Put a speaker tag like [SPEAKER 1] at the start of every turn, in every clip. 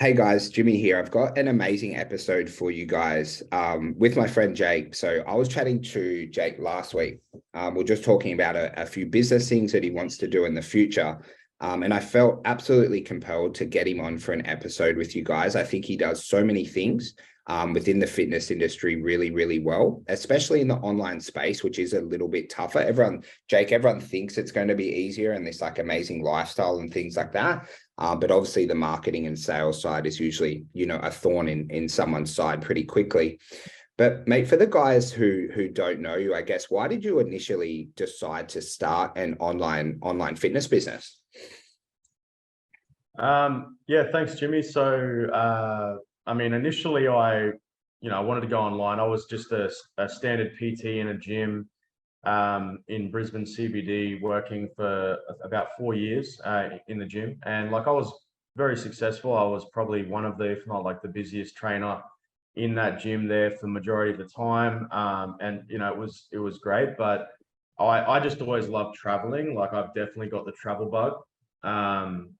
[SPEAKER 1] Hey guys, Jimmy here. I've got an amazing episode for you guys with my friend Jake. So I was chatting to Jake last week. We're just talking about a few business things that he wants to do in the future. And I felt absolutely compelled to get him on for an episode with you guys. I think he does so many things within the fitness industry really, really well, especially in the online space, which is a little bit tougher. Everyone thinks it's going to be easier and this like amazing lifestyle and things like that. But obviously the marketing and sales side is usually, a thorn in someone's side pretty quickly. But mate, for the guys who don't know you, I guess, why did you initially decide to start an online fitness business?
[SPEAKER 2] Yeah, thanks, Jimmy. Initially I wanted to go online. I was just a standard PT in a gym in Brisbane CBD, working for about 4 years in the gym. And like I was very successful. I was probably one of the, if not like the busiest trainer in that gym there for the majority of the time. It was great, but I just always loved traveling. Like I've definitely got the travel bug. Um,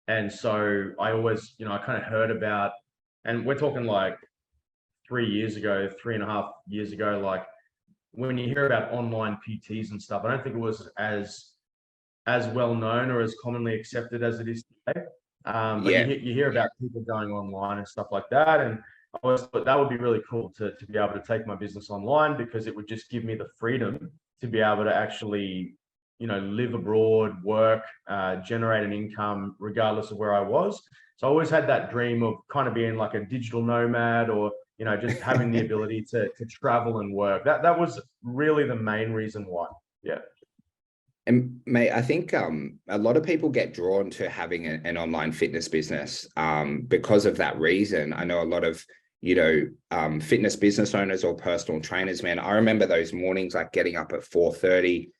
[SPEAKER 2] and so I always, I kind of heard about, and we're talking like 3 years ago, 3.5 years ago, like when you hear about online PTs and stuff, I don't think it was as well known or as commonly accepted as it is today. But
[SPEAKER 1] Yeah.
[SPEAKER 2] you hear about people going online and stuff like that. And I always thought that would be really cool to be able to take my business online, because it would just give me the freedom to be able to actually, live abroad, work, generate an income regardless of where I was. So I always had that dream of kind of being like a digital nomad, or just having the ability to travel and work. That was really the main reason why. Yeah.
[SPEAKER 1] And mate, I think a lot of people get drawn to having an online fitness business because of that reason. I know a lot of, fitness business owners or personal trainers, man. I remember those mornings like getting up at 4:30,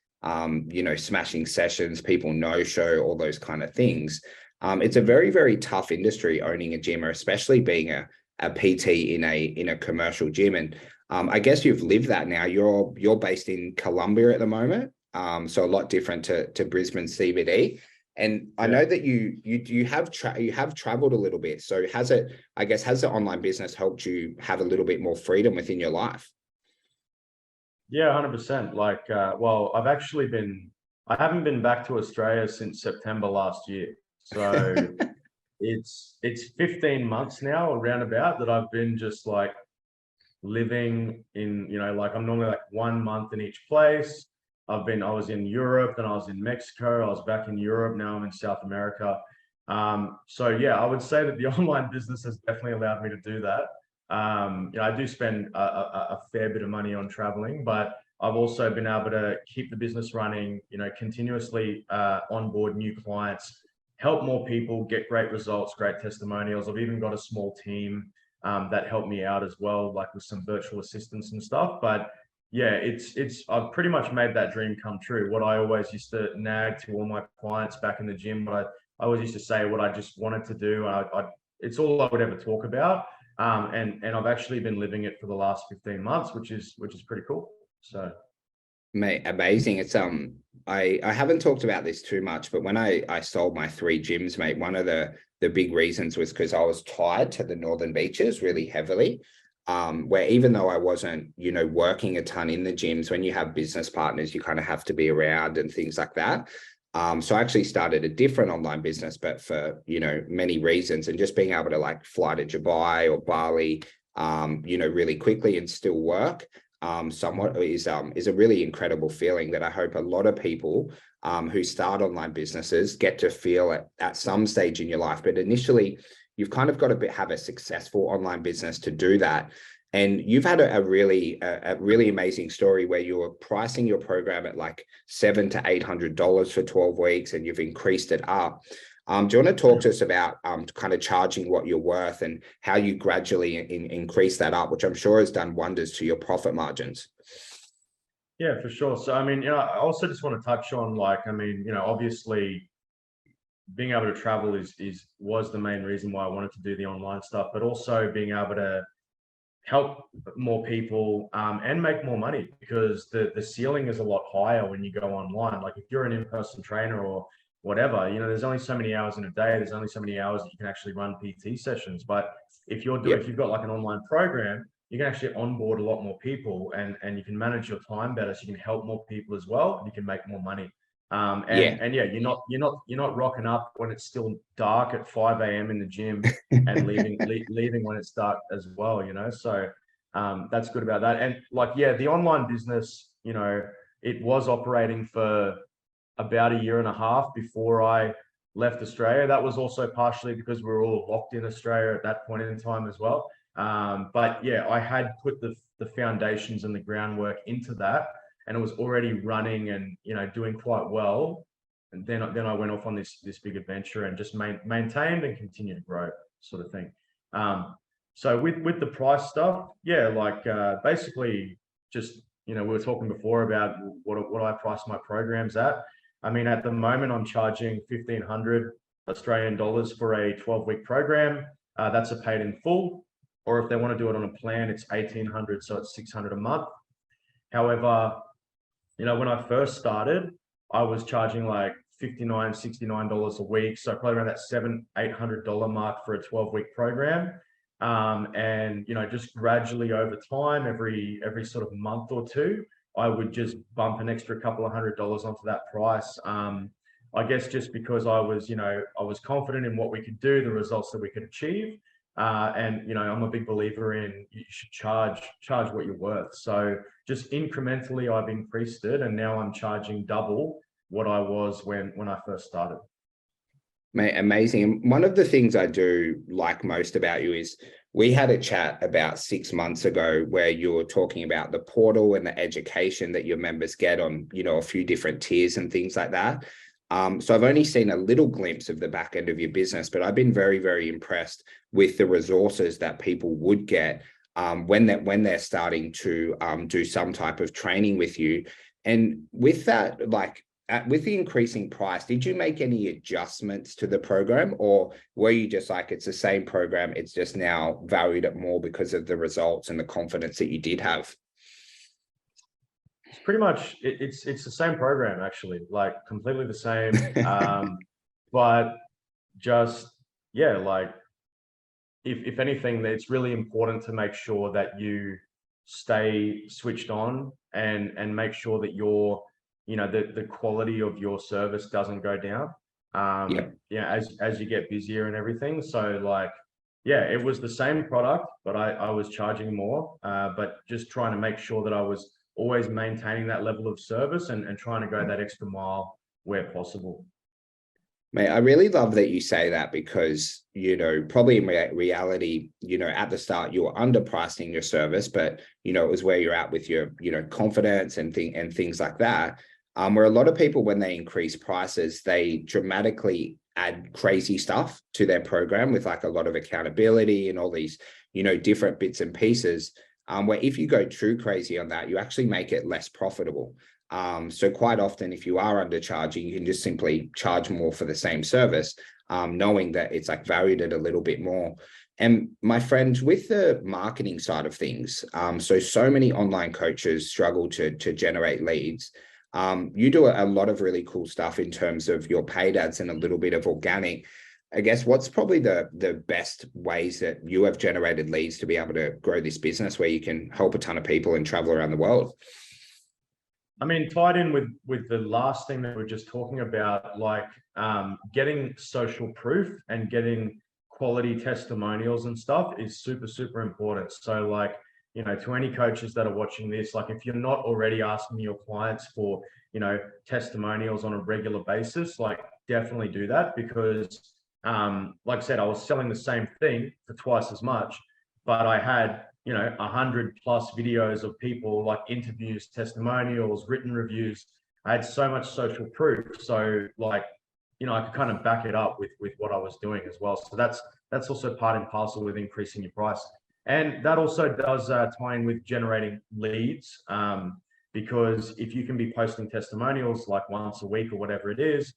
[SPEAKER 1] smashing sessions, people no-show, all those kind of things. It's a very, very tough industry owning a gym, or especially being a PT in a commercial gym. And I guess you've lived that now. You're based in Colombia at the moment. So a lot different to Brisbane CBD. And I
[SPEAKER 2] Yeah.
[SPEAKER 1] know that you have traveled a little bit. So has the online business helped you have a little bit more freedom within your life?
[SPEAKER 2] Yeah, 100%. Well, I haven't been back to Australia since September last year. So it's 15 months now, around about, that I've been just like living in, like I'm normally like 1 month in each place. I was in Europe, then I was in Mexico, I was back in Europe, now I'm in South America. So yeah, I would say that the online business has definitely allowed me to do that. I do spend a fair bit of money on traveling, but I've also been able to keep the business running, continuously onboard new clients, help more people, get great results, great testimonials. I've even got a small team that helped me out as well, like with some virtual assistants and stuff. But yeah, I've pretty much made that dream come true. What I always used to nag to all my clients back in the gym, I always used to say what I just wanted to do. It's all I would ever talk about. And I've actually been living it for the last 15 months, which is pretty cool. So
[SPEAKER 1] Mate, amazing. It's I haven't talked about this too much, but when I sold my three gyms, mate, one of the big reasons was because I was tied to the northern beaches really heavily. Where even though I wasn't, working a ton in the gyms, when you have business partners, you kind of have to be around and things like that. So I actually started a different online business, but for, many reasons, and just being able to like fly to Dubai or Bali, really quickly and still work somewhat is a really incredible feeling that I hope a lot of people who start online businesses get to feel at some stage in your life. But initially, you've kind of got to have a successful online business to do that. And you've had a really amazing story where you're pricing your program at like $700 to $800 for 12 weeks, and you've increased it up. Do you want to talk to us about kind of charging what you're worth and how you gradually increase that up, which I'm sure has done wonders to your profit margins?
[SPEAKER 2] yeah, for sure. So I also just want to touch on, like, obviously being able to travel was the main reason why I wanted to do the online stuff, but also being able to help more people and make more money, because the ceiling is a lot higher when you go online. Like if you're an in-person trainer, or whatever. You know, there's only so many hours in a day. There's only so many hours that you can actually run PT sessions. But if
[SPEAKER 1] Yeah.
[SPEAKER 2] if you've got like an online program, you can actually onboard a lot more people, and you can manage your time better, so you can help more people as well, and you can make more money.
[SPEAKER 1] Yeah.
[SPEAKER 2] And yeah, you're not rocking up when it's still dark at 5 a.m. in the gym and leaving when it's dark as well, you know. So that's good about that. And like, yeah, the online business, you know, it was operating for about a year and a half before I left Australia. That was also partially because we were all locked in Australia at that point in time as well. But yeah, I had put the foundations and the groundwork into that, and it was already running and, you know, doing quite well. And then I went off on this big adventure and just maintained and continued to grow, sort of thing. So with the price stuff, yeah, like basically just, you know, we were talking before about what I price my programs at. I mean, at the moment, I'm charging 1,500 Australian dollars for a 12-week program. That's a paid in full, or if they want to do it on a plan, it's 1,800, so it's 600 a month. However, you know, when I first started, I was charging like $59, $69 a week, so probably around that $700-800 mark for a 12-week program. And you know, just gradually over time, every sort of month or two, I would just bump an extra couple of $100 onto that price. I guess just because I was, you know, I was confident in what we could do, the results that we could achieve. And you know, I'm a big believer in you should charge what you're worth. So just incrementally, I've increased it, and now I'm charging double what I was when I first started.
[SPEAKER 1] Mate, amazing. And one of the things I do like most about you is we had a chat about 6 months ago where you were talking about the portal and the education that your members get on, you know, a few different tiers and things like that. So I've only seen a little glimpse of the back end of your business, but I've been very, very impressed with the resources that people would get when they're starting to do some type of training with you. And with that, like, with the increasing price, did you make any adjustments to the program, or were you just like, it's the same program, it's just now valued at more because of the results and the confidence that you did have?
[SPEAKER 2] It's pretty much it's the same program, actually, like completely the same. But just, yeah, like if anything, it's really important to make sure that you stay switched on and make sure that your, you know, the quality of your service doesn't go down.
[SPEAKER 1] Yeah.
[SPEAKER 2] Yeah, as you get busier and everything. So like, yeah, it was the same product, but I was charging more, but just trying to make sure that I was always maintaining that level of service and trying to go that extra mile where possible.
[SPEAKER 1] Mate, I really love that you say that because, you know, probably in reality, you know, at the start you were underpricing your service, but, you know, it was where you're at with your, you know, confidence and things like that. Where a lot of people, when they increase prices, they dramatically add crazy stuff to their program with like a lot of accountability and all these, you know, different bits and pieces. Where if you go too crazy on that, you actually make it less profitable. So quite often, if you are undercharging, you can just simply charge more for the same service, knowing that it's like valued at a little bit more. And my friends, with the marketing side of things, so many online coaches struggle to generate leads. You do a lot of really cool stuff in terms of your paid ads and a little bit of organic. I guess what's probably the best ways that you have generated leads to be able to grow this business where you can help a ton of people and travel around the world?
[SPEAKER 2] I mean, tied in with the last thing that we are just talking about, like getting social proof and getting quality testimonials and stuff is super, super important. So like, you know, to any coaches that are watching this, like if you're not already asking your clients for, you know, testimonials on a regular basis, like definitely do that, because like I said, I was selling the same thing for twice as much, but I had, you know, 100+ videos of people, like interviews, testimonials, written reviews. I had so much social proof. So like, you know, I could kind of back it up with what I was doing as well. So that's also part and parcel with increasing your price. And that also does tie in with generating leads, because if you can be posting testimonials like once a week or whatever it is,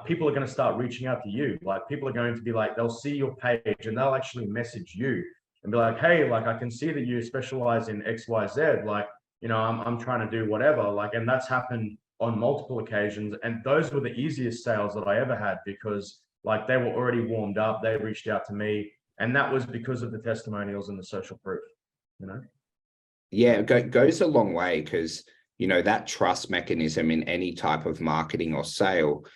[SPEAKER 2] people are going to start reaching out to you. Like people are going to be like, they'll see your page and they'll actually message you and be like, hey, like I can see that you specialize in XYZ. Like, you know, I'm trying to do whatever. Like, and that's happened on multiple occasions. And those were the easiest sales that I ever had because like they were already warmed up. They reached out to me. And that was because of the testimonials and the social proof, you know?
[SPEAKER 1] Yeah, it goes a long way because, you know, that trust mechanism in any type of marketing or sale,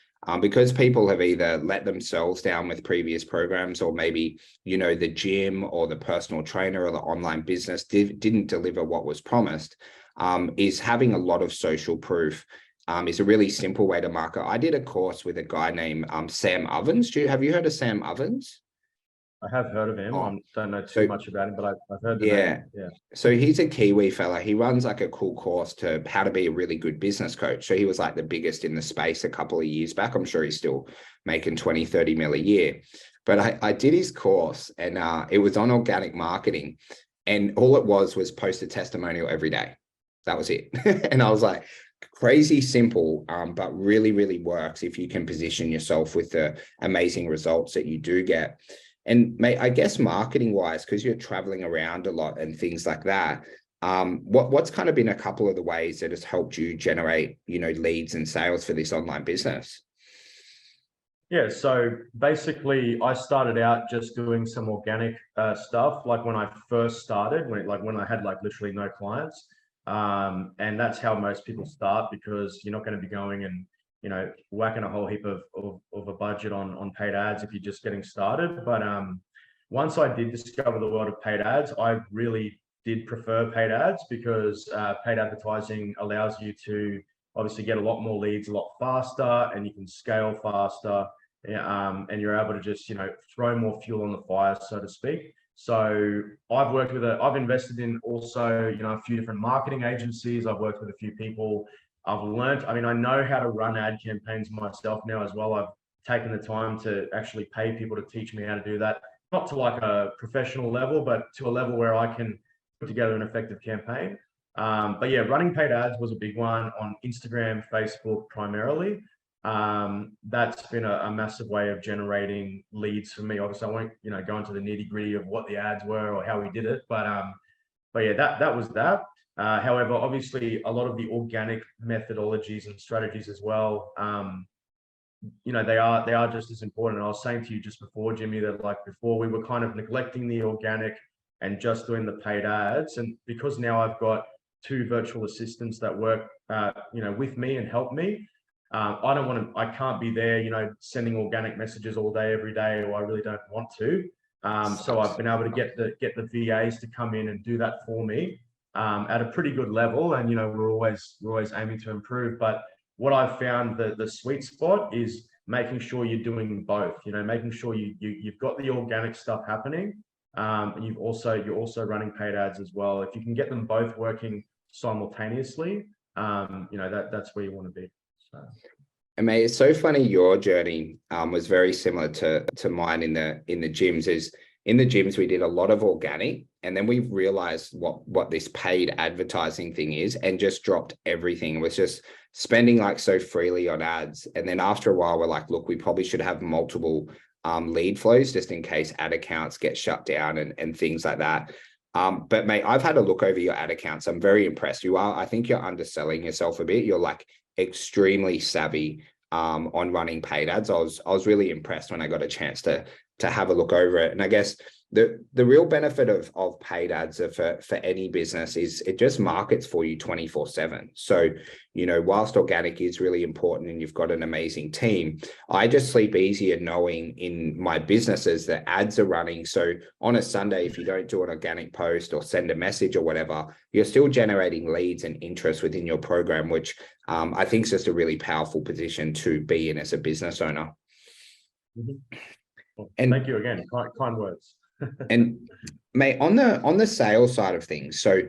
[SPEAKER 1] because people have either let themselves down with previous programs or maybe, you know, the gym or the personal trainer or the online business didn't deliver what was promised, is having a lot of social proof is a really simple way to market. I did a course with a guy named Sam Ovens. Have you heard of Sam Ovens?
[SPEAKER 2] I have heard of him.
[SPEAKER 1] Oh,
[SPEAKER 2] I don't know too
[SPEAKER 1] so
[SPEAKER 2] much about him, but I've heard the
[SPEAKER 1] yeah.
[SPEAKER 2] name. Yeah.
[SPEAKER 1] So he's a Kiwi fella. He runs like a cool course to how to be a really good business coach. So he was like the biggest in the space a couple of years back. I'm sure he's still making 20, 30 mil a year. But I did his course and it was on organic marketing. And all it was post a testimonial every day. That was it. And I was like, crazy simple, but really, really works if you can position yourself with the amazing results that you do get. And mate, I guess marketing wise, because you're traveling around a lot and things like that, what's kind of been a couple of the ways that has helped you generate, you know, leads and sales for this online business?
[SPEAKER 2] Yeah, so basically, I started out just doing some organic stuff. Like when I first started, when I had like literally no clients, and that's how most people start because you're not going to be going and whacking a whole heap of a budget on paid ads if you're just getting started. But once I did discover the world of paid ads, I really did prefer paid ads because paid advertising allows you to obviously get a lot more leads a lot faster, and you can scale faster, and you're able to just throw more fuel on the fire, so to speak. So I've invested in also a few different marketing agencies. I've worked with a few people. I've learned, I know how to run ad campaigns myself now as well. I've taken the time to actually pay people to teach me how to do that, not to like a professional level, but to a level where I can put together an effective campaign. But yeah, running paid ads was a big one on Instagram, Facebook primarily. That's been a massive way of generating leads for me. Obviously, I won't go into the nitty gritty of what the ads were or how we did it, but yeah, that was that. However, obviously, a lot of the organic methodologies and strategies as well, they are just as important. And I was saying to you just before, Jimmy, that like before we were kind of neglecting the organic and just doing the paid ads. And because now I've got two virtual assistants that work, with me and help me, I can't be there, sending organic messages all day, every day, or I really don't want to. So I've been able to get the VAs to come in and do that for me at a pretty good level. And, we're always aiming to improve. But what I've found the sweet spot is making sure you're doing both, making sure you've got the organic stuff happening. And you're also running paid ads as well. If you can get them both working simultaneously, that's where you want to be. So.
[SPEAKER 1] And mate, it's so funny. Your journey was very similar to mine in the gyms. In the gyms, we did a lot of organic, and then we realized what this paid advertising thing is, and just dropped everything. It was just spending like so freely on ads. And then after a while, we're like, look, we probably should have multiple lead flows just in case ad accounts get shut down and things like that. But mate, I've had a look over your ad accounts. I'm very impressed. I think you're underselling yourself a bit. You're like extremely savvy on running paid ads. I was really impressed when I got a chance to have a look over it. And I guess the real benefit of paid ads for any business is it just markets for you 24/7. So, whilst organic is really important and you've got an amazing team, I just sleep easier knowing in my businesses that ads are running. So on a Sunday, if you don't do an organic post or send a message or whatever, you're still generating leads and interest within your program, which I think is just a really powerful position to be in as a business owner.
[SPEAKER 2] Mm-hmm. Well, and thank you again. Kind words.
[SPEAKER 1] And mate, on the sales side of things, so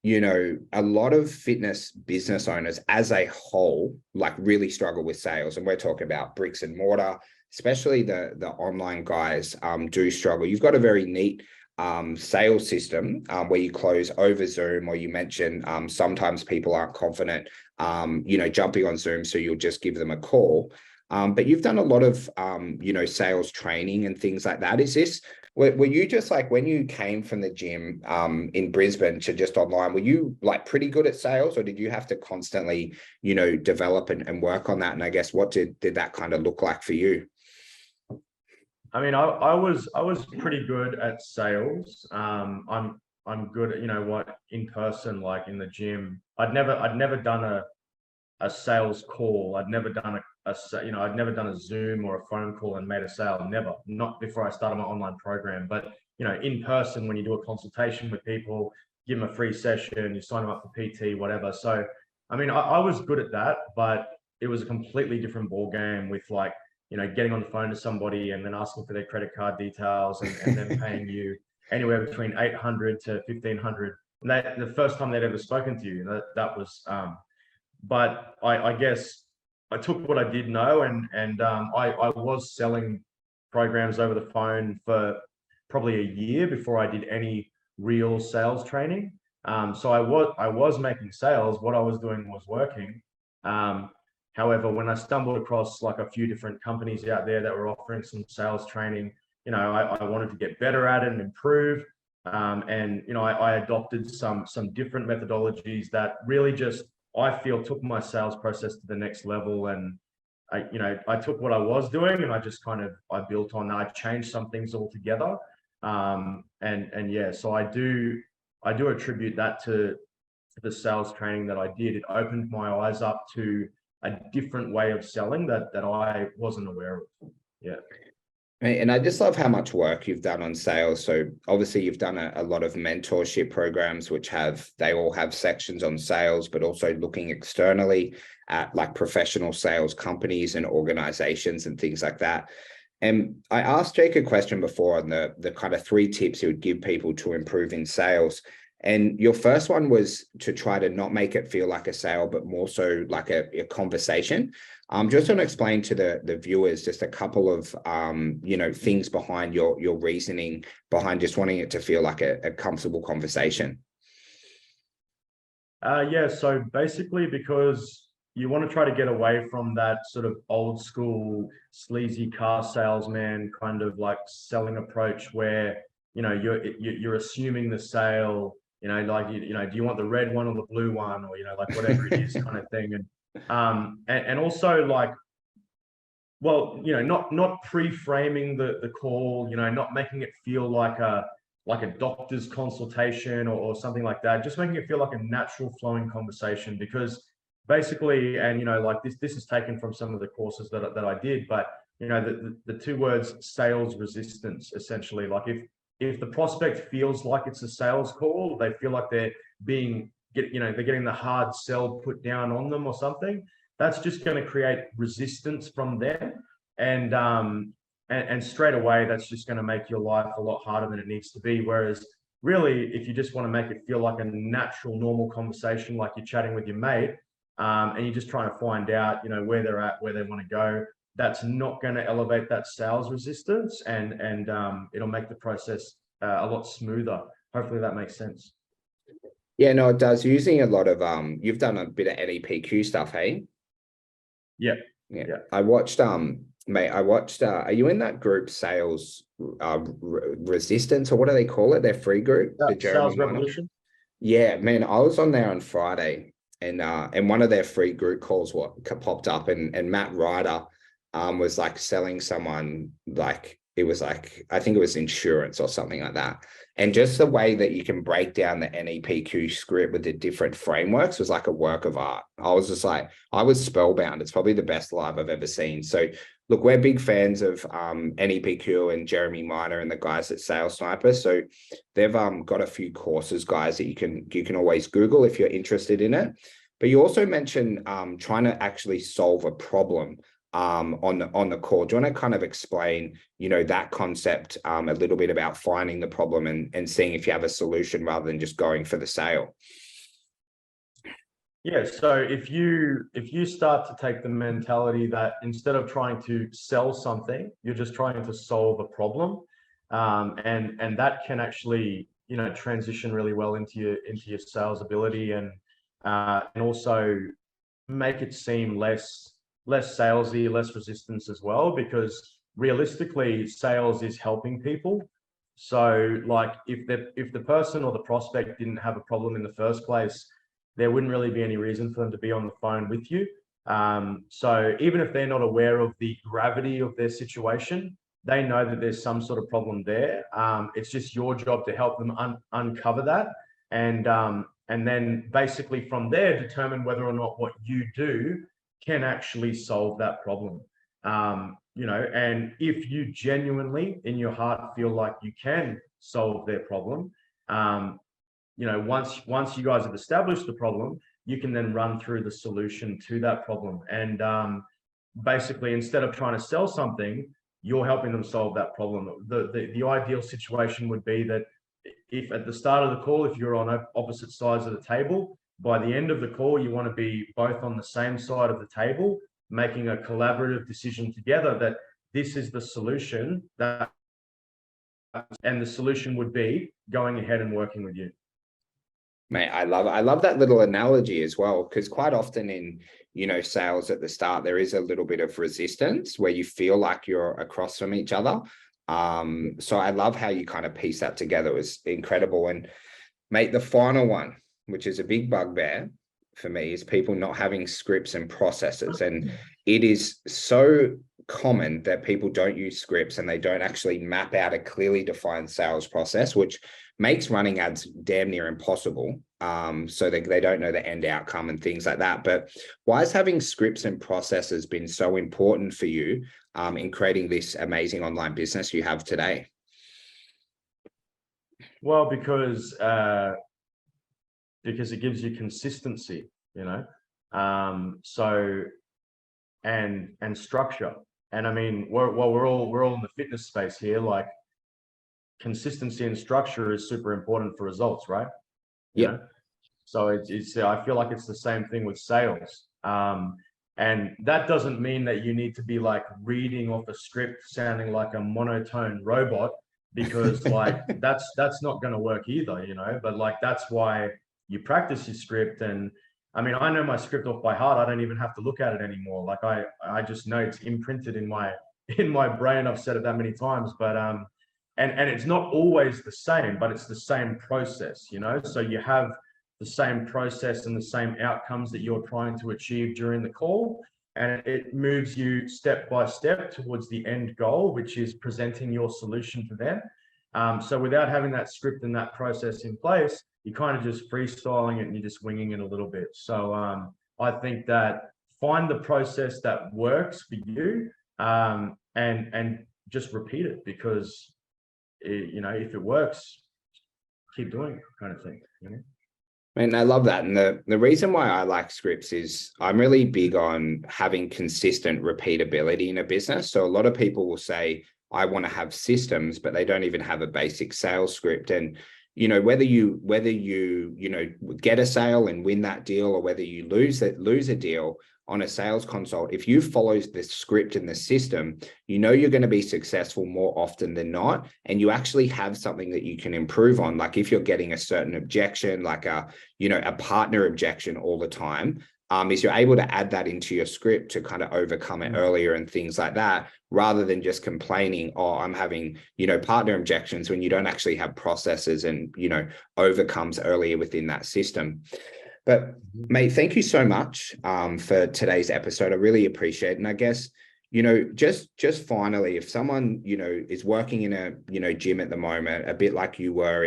[SPEAKER 1] a lot of fitness business owners as a whole like really struggle with sales, and we're talking about bricks and mortar, especially the online guys do struggle. You've got a very neat sales system where you close over Zoom, or you mentioned sometimes people aren't confident jumping on Zoom, so you'll just give them a call. But you've done a lot of sales training and things like that. Is this Were you just like when you came from the gym in Brisbane to just online, were you like pretty good at sales, or did you have to constantly, develop and work on that? And I guess what did that kind of look like for you?
[SPEAKER 2] I mean, I was pretty good at sales. I'm good at, in person, like in the gym. I'd never done a sales call. I'd never done I'd never done a Zoom or a phone call and made a sale. Never, not before I started my online program. But, in person, when you do a consultation with people, give them a free session, you sign them up for PT, whatever. So, I mean, I was good at that, but it was a completely different ball game with like, getting on the phone to somebody and then asking for their credit card details and then paying you anywhere between 800 to 1,500. And that the first time they'd ever spoken to you, that was, but I guess I took what I did know, and I was selling programs over the phone for probably a year before I did any real sales training. So I was making sales. What I was doing was working. However, when I stumbled across like a few different companies out there that were offering some sales training, I wanted to get better at it and improve. And I adopted some different methodologies that really just, I feel, took my sales process to the next level. And I took what I was doing and I built on that. I changed some things altogether. And yeah, so I do attribute that to the sales training that I did. It opened my eyes up to a different way of selling that I wasn't aware of. Yeah.
[SPEAKER 1] And I just love how much work you've done on sales. So obviously you've done a lot of mentorship programs, which they all have sections on sales, but also looking externally at like professional sales companies and organizations and things like that. And I asked Jake a question before on the kind of 3 tips he would give people to improve in sales. And your first one was to try to not make it feel like a sale, but more so like a conversation. Just want to explain to the viewers just a couple of things behind your reasoning behind just wanting it to feel like a comfortable conversation.
[SPEAKER 2] Yeah, so basically because you want to try to get away from that sort of old school sleazy car salesman kind of like selling approach where you're assuming the sale, like do you want the red one or the blue one, or like whatever it is kind of thing. And also like, well, not pre-framing the call, not making it feel like a doctor's consultation or something like that. Just making it feel like a natural flowing conversation, because basically, and like this is taken from some of the courses that I did, but the 2 words sales resistance, essentially, like if the prospect feels like it's a sales call, they feel like they're getting the hard sell put down on them or something, that's just going to create resistance from them. And straight away, that's just going to make your life a lot harder than it needs to be. Whereas really, if you just want to make it feel like a natural, normal conversation, like you're chatting with your mate, and you're just trying to find out, where they're at, where they want to go, that's not going to elevate that sales resistance, and it'll make the process a lot smoother. Hopefully that makes sense.
[SPEAKER 1] Yeah, no, it does. Using a lot of you've done a bit of NEPQ stuff, hey?
[SPEAKER 2] Yeah.
[SPEAKER 1] I watched mate, are you in that group sales resistance, or what do they call it, their free group, the Jeremy
[SPEAKER 2] Sales Revolution?
[SPEAKER 1] Yeah, man, I was on there on Friday, and one of their free group calls popped up, and Matt Ryder was like selling someone, like it was like, I think it was insurance or something like that. And just the way that you can break down the NEPQ script with the different frameworks was like a work of art. I was just like, I was spellbound. It's probably the best live I've ever seen. So look, we're big fans of NEPQ and Jeremy Miner and the guys at Sales Sniper. So they've got a few courses, guys, that you can always Google if you're interested in it. But you also mentioned trying to actually solve a problem on the call. Do you want to kind of explain, that concept a little bit about finding the problem and seeing if you have a solution rather than just going for the sale?
[SPEAKER 2] Yeah, so if you start to take the mentality that instead of trying to sell something, you're just trying to solve a problem, and that can actually transition really well into your sales ability, and also make it seem less salesy, less resistance as well, because realistically, sales is helping people. So like if the person or the prospect didn't have a problem in the first place, there wouldn't really be any reason for them to be on the phone with you. So even if they're not aware of the gravity of their situation, they know that there's some sort of problem there. It's just your job to help them uncover that, and then basically from there determine whether or not what you do can actually solve that problem. And if you genuinely in your heart feel like you can solve their problem, once you guys have established the problem, you can then run through the solution to that problem. And basically, instead of trying to sell something, you're helping them solve that problem. The ideal situation would be that if at the start of the call, if you're on opposite sides of the table, by the end of the call, you want to be both on the same side of the table, making a collaborative decision together that this is the solution, and the solution would be going ahead and working with you.
[SPEAKER 1] Mate, I love that little analogy as well, because quite often in, sales at the start, there is a little bit of resistance where you feel like you're across from each other. So I love how you kind of piece that together. It was incredible. And mate, the final one, which is a big bugbear for me, is people not having scripts and processes. And it is so common that people don't use scripts and they don't actually map out a clearly defined sales process, which makes running ads damn near impossible. So they don't know the end outcome and things like that. But why has having scripts and processes been so important for you in creating this amazing online business you have today?
[SPEAKER 2] Well, because it gives you consistency, so and structure. And I mean, we're all in the fitness space here. Like, consistency and structure is super important for results, right?
[SPEAKER 1] Yeah.
[SPEAKER 2] So it's I feel like it's the same thing with sales. And that doesn't mean that you need to be like reading off a script sounding like a monotone robot, because like that's not going to work either, but like that's why you practice your script. And I mean, I know my script off by heart. I don't even have to look at it anymore. Like I just know it's imprinted in my brain. I've said it that many times, but and it's not always the same, but it's the same process, so you have the same process and the same outcomes that you're trying to achieve during the call, and it moves you step by step towards the end goal, which is presenting your solution to them. So without having that script and that process in place, you're kind of just freestyling it and you're just winging it a little bit. So I think that find the process that works for you, and just repeat it, because if it works, keep doing it, kind of thing.
[SPEAKER 1] And I love that. And the reason why I like scripts is I'm really big on having consistent repeatability in a business. So a lot of people will say, I want to have systems, but they don't even have a basic sales script. And, whether you get a sale and win that deal, or whether you lose a deal on a sales consult, if you follow the script and the system, you're going to be successful more often than not. And you actually have something that you can improve on. Like if you're getting a certain objection, like a partner objection all the time, is you're able to add that into your script to kind of overcome it earlier and things like that, rather than just complaining, oh, I'm having, partner objections, when you don't actually have processes and, overcomes earlier within that system. But mate, thank you so much for today's episode. I really appreciate it. And I guess, just finally, if someone, is working in a, gym at the moment, a bit like you were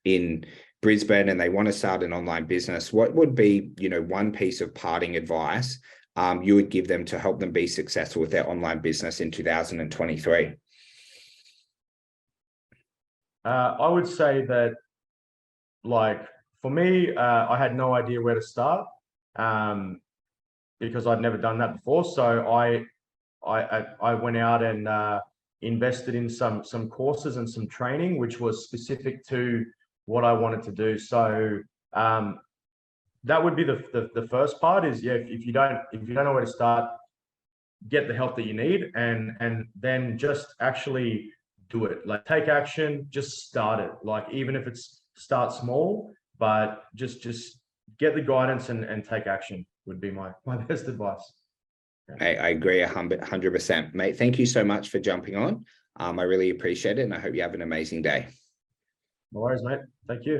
[SPEAKER 1] in Brisbane, and they want to start an online business, what would be, one piece of parting advice you would give them to help them be successful with their online business in 2023?
[SPEAKER 2] I would say that, like, for me, I had no idea where to start, because I'd never done that before. So I went out and invested in some courses and some training, which was specific to what I wanted to do. So that would be the first part. Is if you don't know where to start, get the help that you need, and then just actually do it. Like, take action, just start it. Like, even if it's start small, but just get the guidance and take action would be my best advice.
[SPEAKER 1] I agree 100%, mate. Thank you so much for jumping on. I really appreciate it, and I hope you have an amazing day.
[SPEAKER 2] No worries, mate. Thank you.